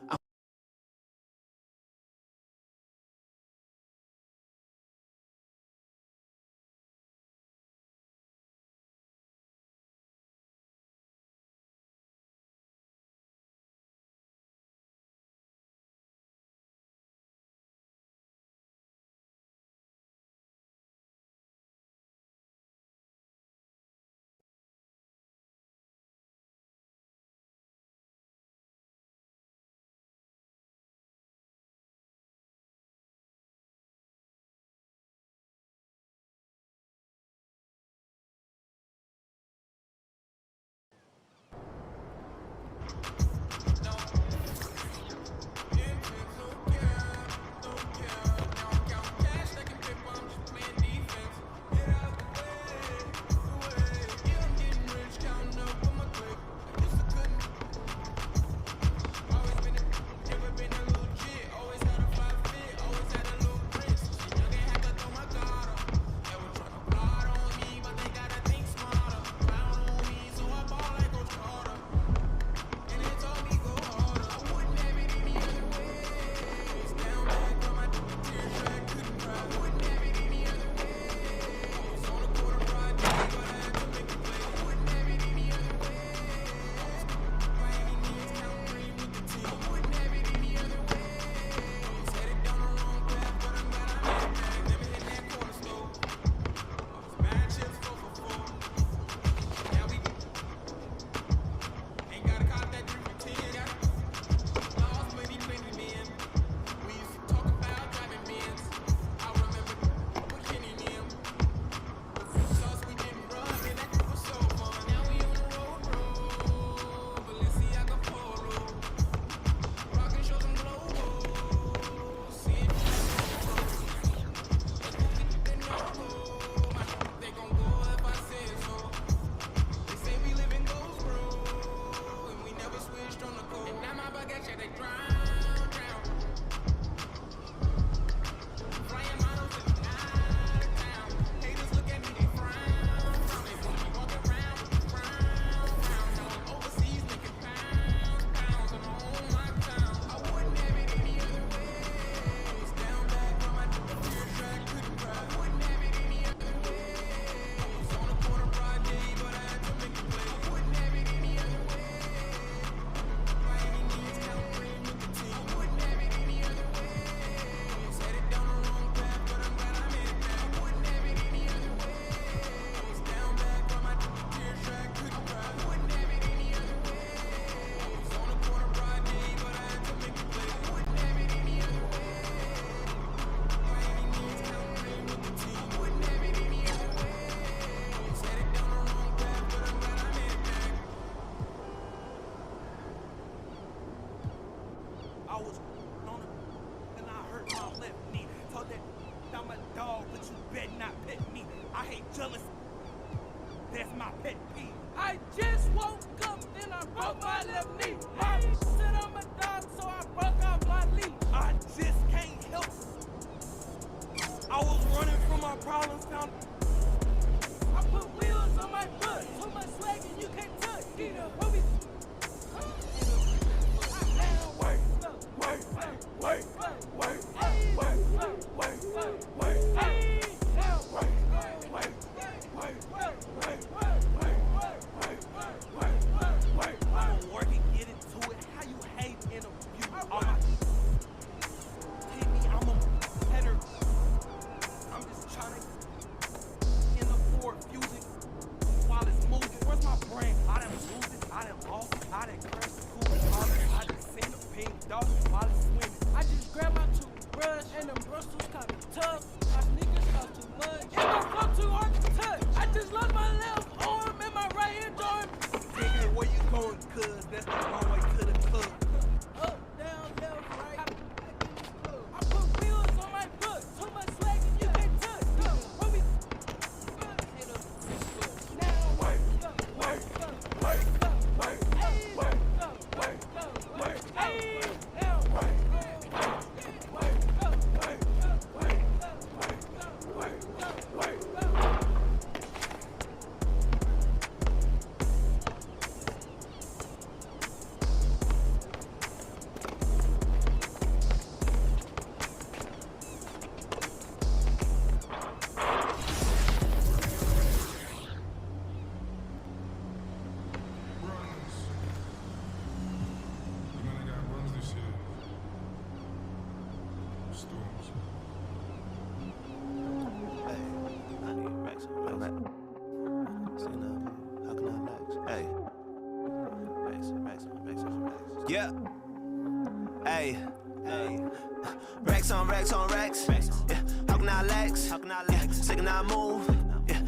racks on racks. Yeah. How can I lax? Yeah. Sick and I move. Yeah.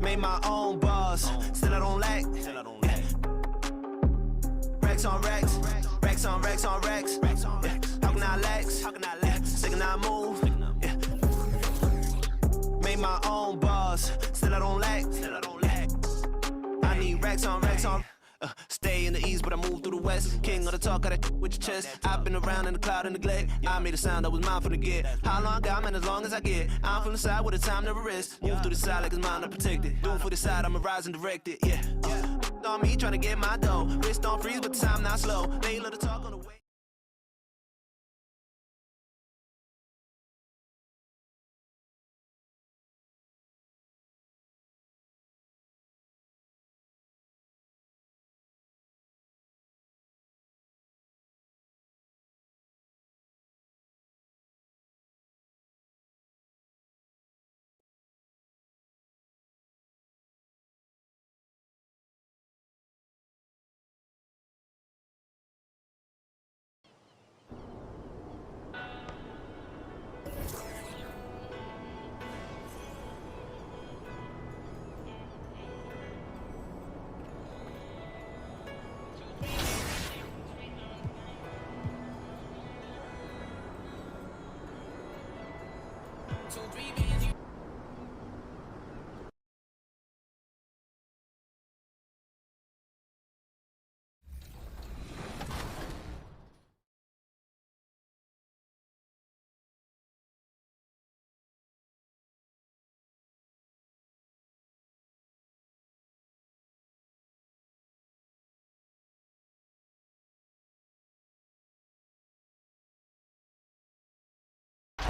Made my own bars. Still I don't lack. Yeah. Racks on racks. Racks on racks on racks. Yeah. How can I lax? Yeah. Sick and I move. Yeah. Made my own bars. Still I don't lack. I need racks on racks on. Stay in the east, but I move through the west. King of the talk, got that with your chest. I've been around in the cloud and the glade. I made a sound that was mine for the get. How long got man as long as I get. I'm from the side with the time never rest. Move through the side like it's mine to protect it. Do it for the side, I'ma rise and direct it. Yeah. On me trying to get my dough. Wrist on freeze, but the time not slow. They love to talk on the way.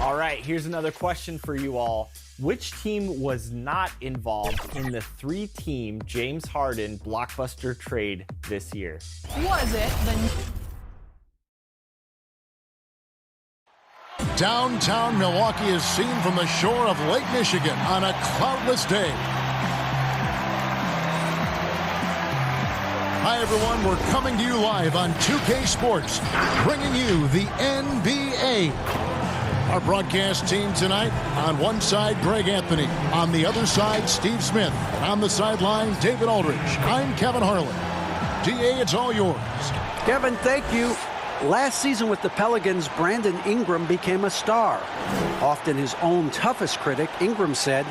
All right, here's another question for you all. Which team was not involved in the three-team James Harden blockbuster trade this year? Was it the... Downtown Milwaukee is seen from the shore of Lake Michigan on a cloudless day. Hi, everyone. We're coming to you live on 2K Sports, bringing you the NBA. Our broadcast team tonight, on one side, Greg Anthony. On the other side, Steve Smith. And on the sideline, David Aldridge. I'm Kevin Harlan. DA, it's all yours. Kevin, thank you. Last season with the Pelicans, Brandon Ingram became a star. Often his own toughest critic, Ingram said,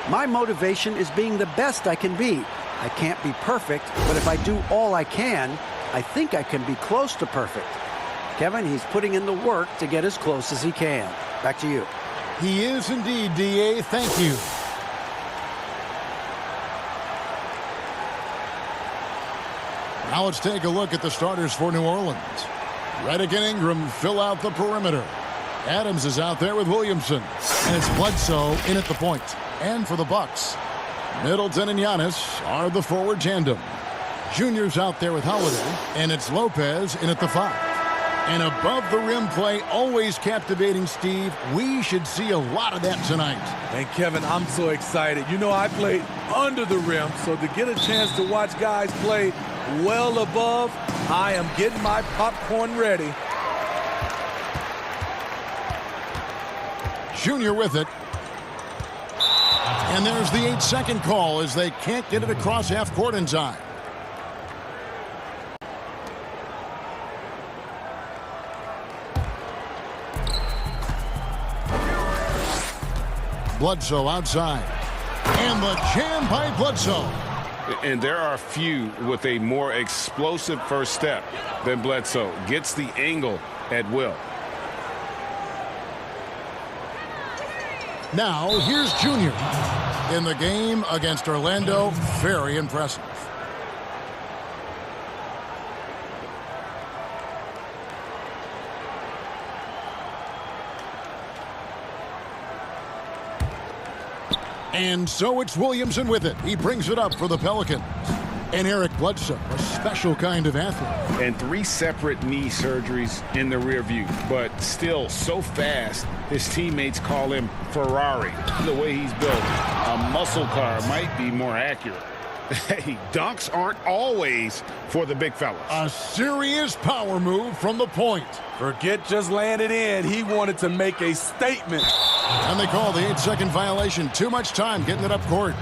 "My motivation is being the best I can be. I can't be perfect, but if I do all I can, I think I can be close to perfect." Kevin, he's putting in the work to get as close as he can. Back to you. He is indeed, DA. Thank you. Now let's take a look at the starters for New Orleans. Redick and Ingram fill out the perimeter. Adams is out there with Williamson. And it's Bledsoe in at the point. And for the Bucks, Middleton and Giannis are the forward tandem. Junior's out there with Holiday. And it's Lopez in at the 5. And above-the-rim play, always captivating, Steve. We should see a lot of that tonight. And, Kevin, I'm so excited. You know, I played under the rim, so to get a chance to watch guys play well above, I am getting my popcorn ready. Junior with it. And there's the 8-second call as they can't get it across half court in time. Bledsoe outside. And the jam by Bledsoe. And there are few with a more explosive first step than Bledsoe. Gets the angle at will. Now, here's Junior. In the game against Orlando, very impressive. And so it's Williamson with it. He brings it up for the Pelicans. And Eric Bledsoe, a special kind of athlete. And 3 separate knee surgeries in the rear view, but still so fast, his teammates call him Ferrari. The way he's built, a muscle car might be more accurate. Hey, dunks aren't always for the big fellas. A serious power move from the point. Forget just laying it in. He wanted to make a statement. And they call the 8-second violation. Too much time getting it up court.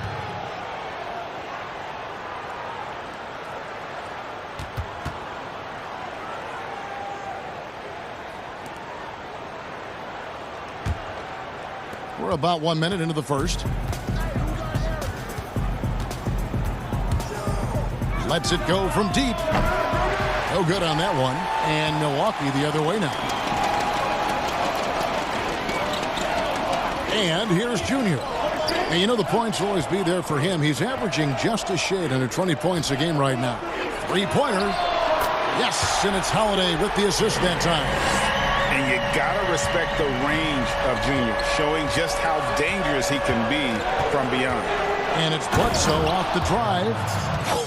We're about 1 minute into the first. Lets it go from deep. No good on that one. And Milwaukee the other way now. And here's Junior. And you know the points will always be there for him. He's averaging just a shade under 20 points a game right now. Three-pointer. Yes, and it's Holiday with the assist that time. And you gotta respect the range of Junior, showing just how dangerous he can be from beyond. And it's Bledsoe off the drive.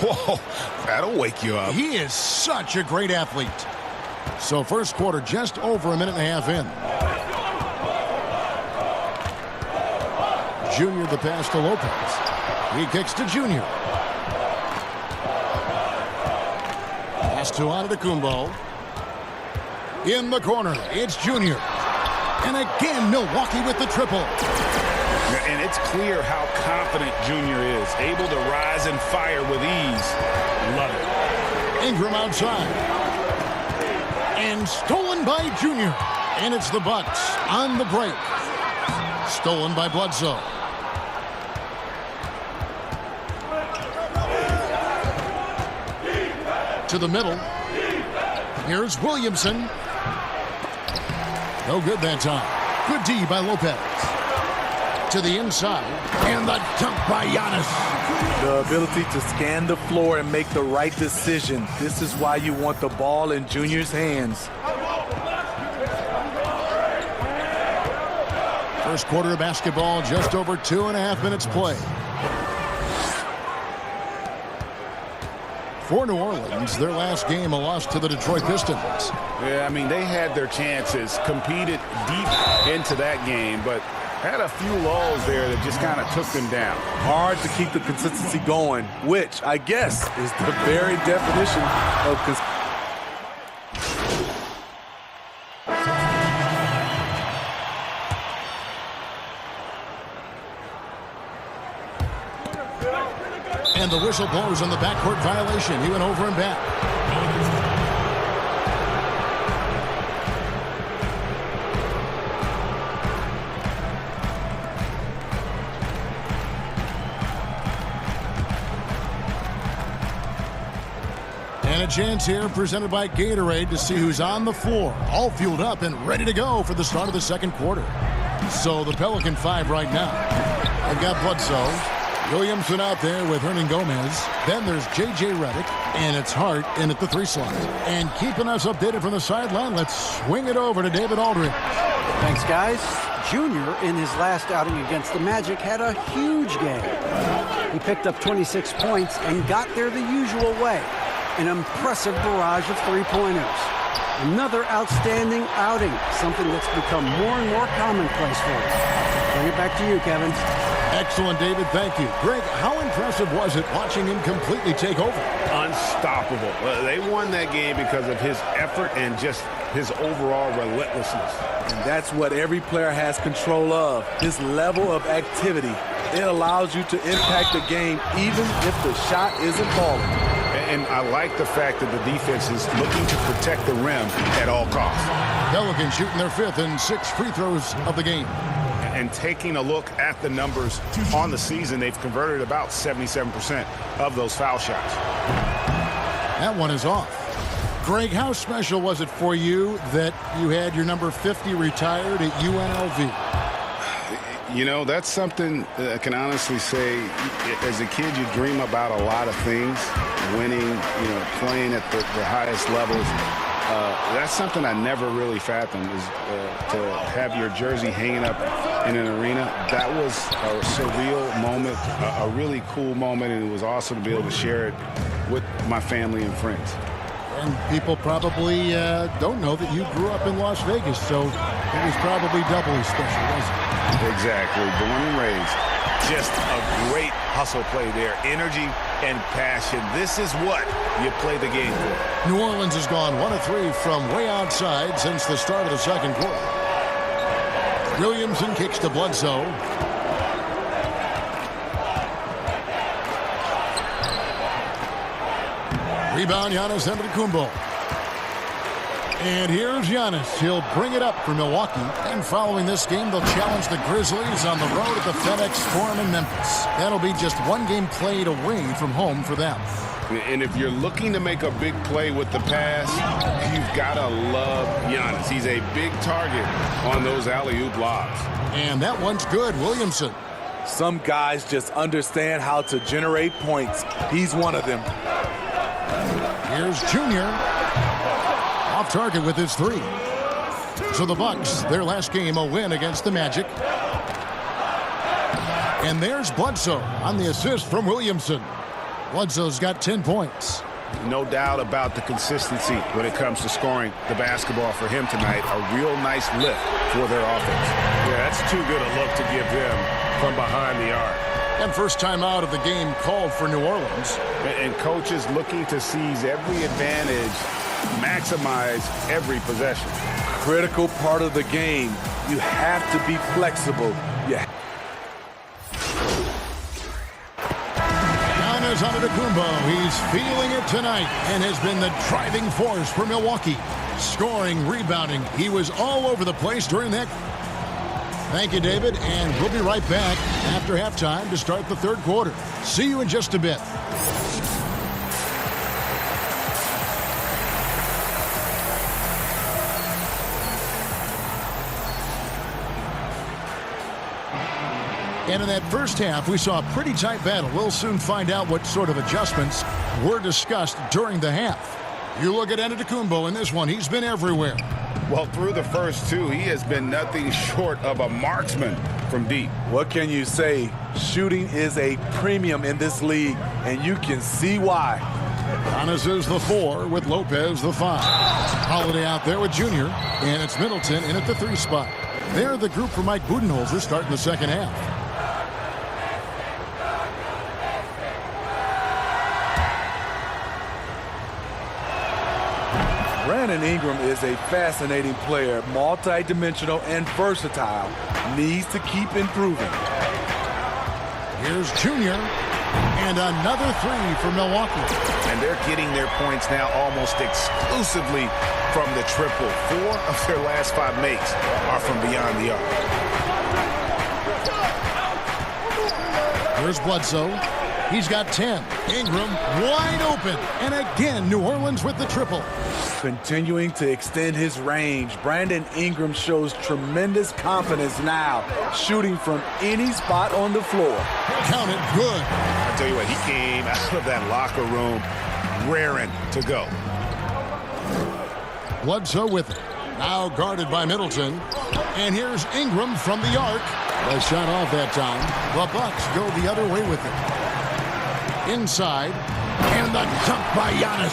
Whoa, that'll wake you up. He is such a great athlete. So first quarter just over a minute and a half in. Junior the pass to Lopez. He kicks to Junior. Pass to Antetokounmpo. In the corner, it's Junior. And again, Milwaukee with the triple. And it's clear how confident Junior is. Able to rise and fire with ease. Love it. Ingram outside. And stolen by Junior. And it's the Bucks on the break. Stolen by Bledsoe. To the middle. Here's Williamson. No good that time. Good D by Lopez. To the inside. And the dunk by Giannis. The ability to scan the floor and make the right decision. This is why you want the ball in Junior's hands. First quarter of basketball, just over 2.5 minutes play. For New Orleans, their last game, a loss to the Detroit Pistons. Yeah, I mean, they had their chances, competed deep into that game, but had a few lulls there that just kind of took them down. Hard to keep the consistency going, which I guess is the very definition of consistency. And the whistle blows on the backcourt violation. He went over and back. And a chance here presented by Gatorade to see who's on the floor. All fueled up and ready to go for the start of the second quarter. So the Pelican 5 right now. They've got Bledsoe. Williamson out there with Hernan Gomez. Then there's J.J. Redick, and it's Hart in at the 3 slot. And keeping us updated from the sideline, let's swing it over to David Aldridge. Thanks, guys. Junior, in his last outing against the Magic, had a huge game. He picked up 26 points and got there the usual way. An impressive barrage of three-pointers. Another outstanding outing, something that's become more and more commonplace for him. Bring it back to you, Kevin. Excellent, David. Thank you. Greg, how impressive was it watching him completely take over? Unstoppable. They won that game because of his effort and just his overall relentlessness. And that's what every player has control of, his level of activity. It allows you to impact the game even if the shot isn't falling. And I like the fact that the defense is looking to protect the rim at all costs. Pelicans shooting their 5th and 6th free throws of the game. And taking a look at the numbers on the season, they've converted about 77% of those foul shots. That one is off. Greg, how special was it for you that you had your number 50 retired at UNLV? You know, that's something I can honestly say. As a kid, you dream about a lot of things, winning, playing at the highest levels. That's something I never really fathomed, is to have your jersey hanging up in an arena. That was a surreal moment, a really cool moment, and it was awesome to be able to share it with my family and friends. And people probably don't know that you grew up in Las Vegas, so it was probably doubly special, wasn't it? Exactly. Born and raised. Just a great hustle play there. Energy and passion. This is what you play the game for. New Orleans has gone 1 of 3 from way outside since the start of the second quarter. Williamson kicks to Bledsoe. Rebound, Giannis Antetokounmpo. And here's Giannis. He'll bring it up for Milwaukee. And following this game, they'll challenge the Grizzlies on the road at the FedEx Forum in Memphis. That'll be just one game played away from home for them. And if you're looking to make a big play with the pass, you've got to love Giannis. He's a big target on those alley-oop lobs. And that one's good, Williamson. Some guys just understand how to generate points. He's one of them. Here's Junior. Off target with his 3. So the Bucks, their last game, a win against the Magic. And there's Bledsoe on the assist from Williamson. Bledsoe's got 10 points. No doubt about the consistency when it comes to scoring the basketball for him tonight. A real nice lift for their offense. Yeah, that's too good a look to give them from behind the arc. And first time out of the game called for New Orleans. And coaches looking to seize every advantage, maximize every possession. Critical part of the game. You have to be flexible. Yeah. Giannis Antetokounmpo, he's feeling it tonight and has been the driving force for Milwaukee. Scoring, rebounding, he was all over the place during that. Thank you, David, and we'll be right back after halftime to start the third quarter. See you in just a bit. And in that first half, we saw a pretty tight battle. We'll soon find out what sort of adjustments were discussed during the half. You look at Antetokounmpo in this one. He's been everywhere. Well, through the first 2, he has been nothing short of a marksman from deep. What can you say? Shooting is a premium in this league, and you can see why. Giannis is the 4 with Lopez the 5. Holiday out there with Junior, and it's Middleton in at the 3 spot. They're the group for Mike Budenholzer starting the second half. Brandon Ingram is a fascinating player, multi-dimensional and versatile. Needs to keep improving. Here's Junior, and another 3 for Milwaukee. And they're getting their points now almost exclusively from the triple. 4 of their last 5 makes are from beyond the arc. Here's Bledsoe. He's got 10. Ingram wide open. And again, New Orleans with the triple. Continuing to extend his range, Brandon Ingram shows tremendous confidence now, shooting from any spot on the floor. Count it good. I tell you what, he came out of that locker room raring to go. Bledsoe with it. Now guarded by Middleton. And here's Ingram from the arc. A shot off that time. The Bucks go the other way with it. Inside. And the jump by Giannis.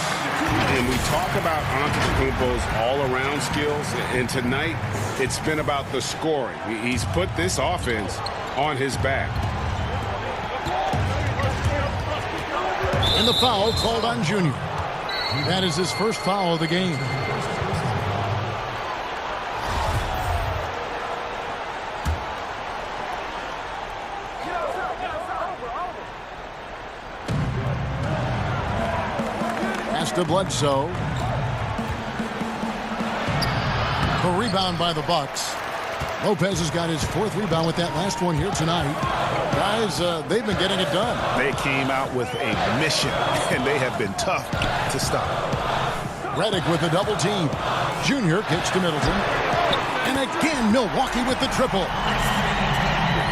And we talk about Antetokounmpo's all-around skills, and tonight it's been about the scoring. He's put this offense on his back. And the foul called on Junior. That is his first foul of the game. To Bledsoe. The rebound by the Bucks. Lopez has got his 4th rebound with that last one here tonight. Guys, they've been getting it done. They came out with a mission, and they have been tough to stop. Redick with a double team. Junior kicks to Middleton. And again, Milwaukee with the triple.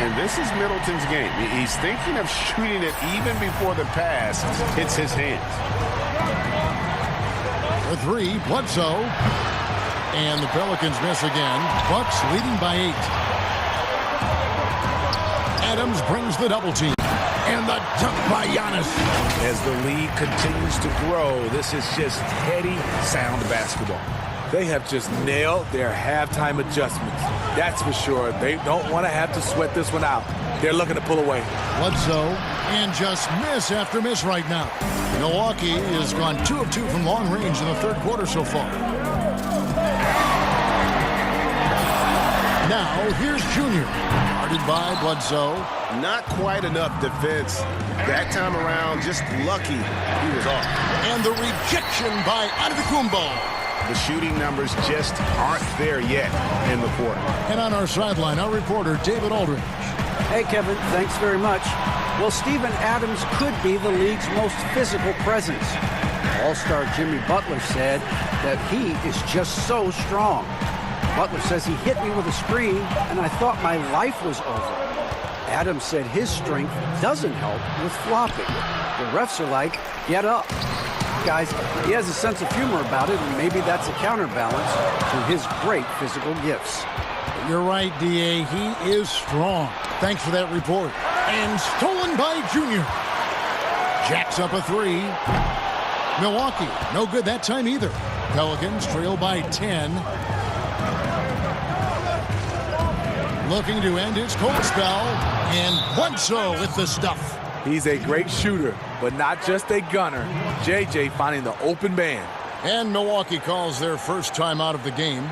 And this is Middleton's game. He's thinking of shooting it even before the pass hits his hands. The 3, Bledsoe. And the Pelicans miss again. Bucks leading by 8. Adams brings the double team. And the dunk by Giannis. As the lead continues to grow, this is just heady, sound basketball. They have just nailed their halftime adjustments. That's for sure. They don't want to have to sweat this one out. They're looking to pull away. Bledsoe, and just miss after miss right now. Milwaukee has gone 2 of 2 from long range in the third quarter so far. Now, here's Junior. Guarded by Bledsoe. Not quite enough defense. That time around, just lucky he was off. And the rejection by Antetokounmpo. The shooting numbers just aren't there yet in the quarter. And on our sideline, our reporter, David Aldridge. Hey, Kevin, thanks very much. Well, Steven Adams could be the league's most physical presence. All-star Jimmy Butler said that he is just so strong. Butler says he hit me with a screen, and I thought my life was over. Adams said his strength doesn't help with flopping. The refs are like, get up. Guys, he has a sense of humor about it, and maybe that's a counterbalance to his great physical gifts. You're right, D.A. He is strong. Thanks for that report. And stolen by Junior. Jacks up a 3. Milwaukee, no good that time either. Pelicans trail by 10. Looking to end his cold spell. And Bledsoe with the stuff. He's a great shooter, but not just a gunner. JJ finding the open man. And Milwaukee calls their first time out of the game.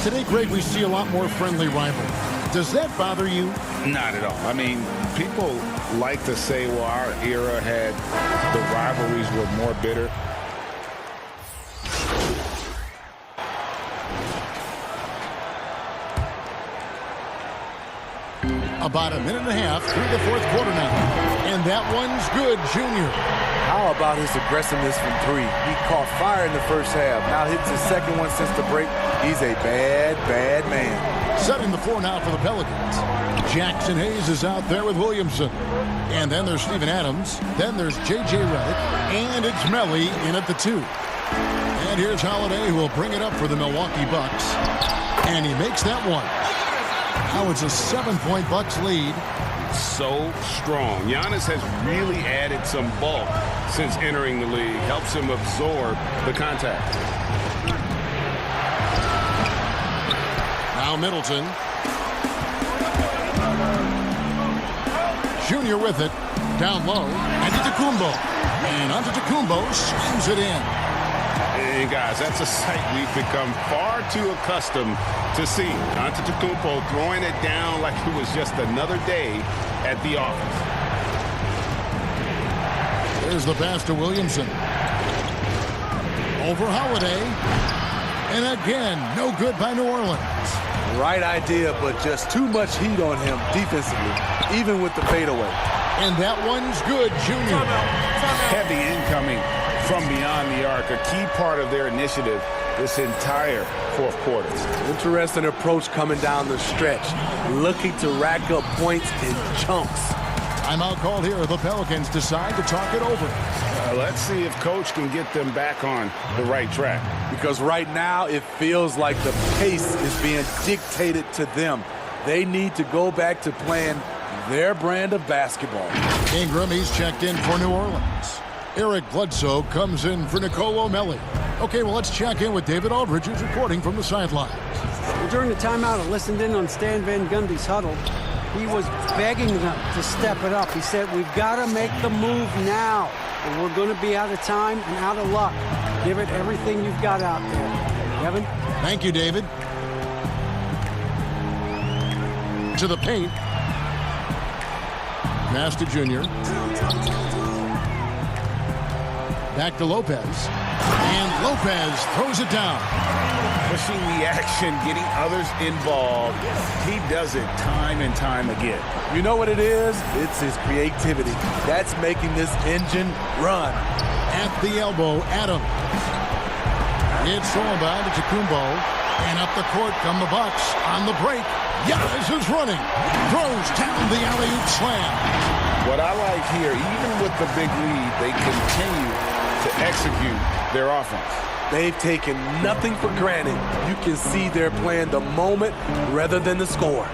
Today, Greg, we see a lot more friendly rivalry. Does that bother you? Not at all. I mean, people like to say, well, our era had the rivalries were more bitter. About a minute and a half through the fourth quarter now. And that one's good, Junior. How about his aggressiveness from 3? He caught fire in the first half. Now hits his second one since the break. He's a bad, bad man. Setting the floor now for the Pelicans. Jackson Hayes is out there with Williamson. And then there's Steven Adams. Then there's J.J. Redick. And it's Melly in at the 2. And here's Holiday, who will bring it up for the Milwaukee Bucks. And he makes that one. Now it's a 7-point Bucks lead. So strong. Giannis has really added some bulk since entering the league. Helps him absorb the contact. Now Middleton. Junior with it. Down low. Antetokounmpo. And Antetokounmpo slams it in. And guys, that's a sight we've become far too accustomed to seeing. Antetokounmpo throwing it down like it was just another day at the office. There's the pass to Williamson. Over Holiday. And again, no good by New Orleans. Right idea, but just too much heat on him defensively, even with the fadeaway. And that one's good, Junior. Heavy incoming from beyond the arc, a key part of their initiative this entire fourth quarter. Interesting approach coming down the stretch, looking to rack up points in chunks. Timeout called here. The Pelicans decide to talk it over. Let's see if Coach can get them back on the right track. Because right now it feels like the pace is being dictated to them. They need to go back to playing their brand of basketball. Ingram, he's checked in for New Orleans. Eric Bledsoe comes in for Nicolo Melli. Okay, well, let's check in with David Aldridge, who's reporting from the sidelines. Well, during the timeout, I listened in on Stan Van Gundy's huddle. He was begging them to step it up. He said, we've got to make the move now, or we're going to be out of time and out of luck. Give it everything you've got out there. Kevin? Thank you, David. To the paint. Pass to Junior. Back to Lopez. And Lopez throws it down. Pushing the action, getting others involved. He does it time and time again. You know what it is? It's his creativity. That's making this engine run. At the elbow, Adams. It's thrown by Antetokounmpo. And up the court come the Bucks on the break. Giannis is running. Throws down the alley-oop slam. What I like here, even with the big lead, they continue to execute their offense. They've taken nothing for granted. You can see they're playing the moment rather than the score.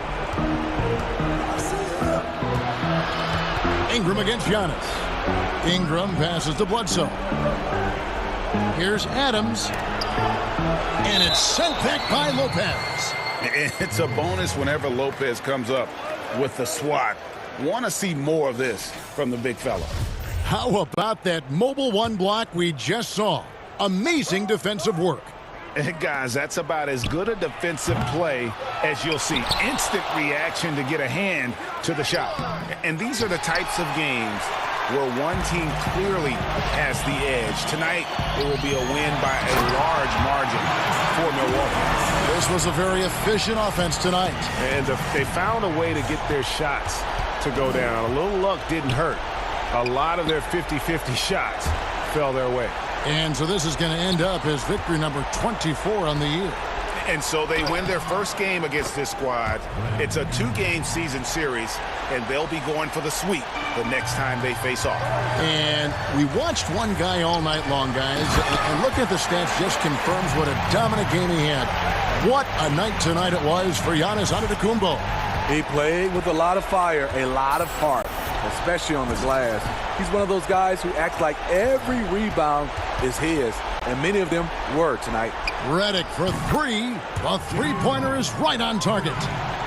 Ingram against Giannis. Ingram passes to Bledsoe. Here's Adams. And it's sent back by Lopez. It's a bonus whenever Lopez comes up with the swat. Want to see more of this from the big fella. How about that mobile one block we just saw? Amazing defensive work. Guys, that's about as good a defensive play as you'll see. Instant reaction to get a hand to the shot. And these are the types of games where one team clearly has the edge. Tonight, it will be a win by a large margin for Milwaukee. This was a very efficient offense tonight. And they found a way to get their shots to go down. A little luck didn't hurt. A lot of their 50-50 shots fell their way. And so this is going to end up as victory number 24 on the year. And so they win their first game against this squad. It's a 2-game season series, and they'll be going for the sweep the next time they face off. And we watched one guy all night long, guys, and looking at the stats just confirms what a dominant game he had. What a night tonight it was for Giannis Antetokounmpo. He played with a lot of fire, a lot of heart, especially on the glass. He's one of those guys who acts like every rebound is his, and many of them were tonight. Redick for three. The three-pointer is right on target.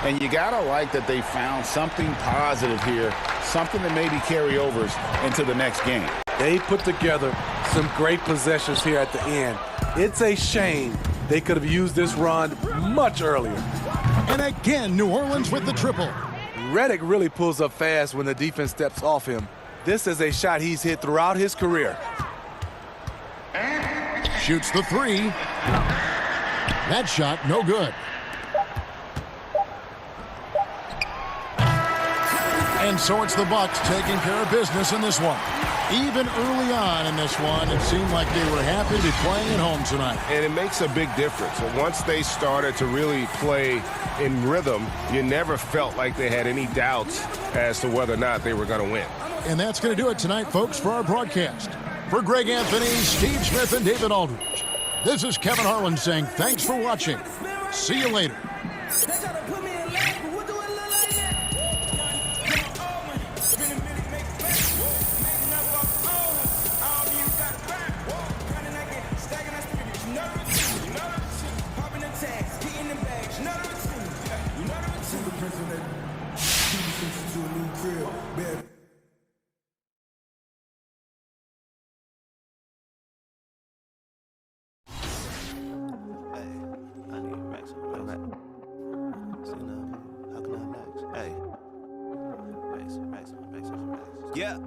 And you got to like that they found something positive here, something that maybe carry overs into the next game. They put together some great possessions here at the end. It's a shame they could have used this run much earlier. And again, New Orleans with the triple. Redick really pulls up fast when the defense steps off him. This is a shot he's hit throughout his career. Shoots the three. That shot, no good. And so it's the Bucks taking care of business in this one. Even early on in this one, it seemed like they were happy to be playing at home tonight. And it makes a big difference. Once they started to really play in rhythm, you never felt like they had any doubts as to whether or not they were going to win. And that's going to do it tonight, folks, for our broadcast. For Greg Anthony, Steve Smith, and David Aldridge, this is Kevin Harlan saying thanks for watching. See you later. Yeah.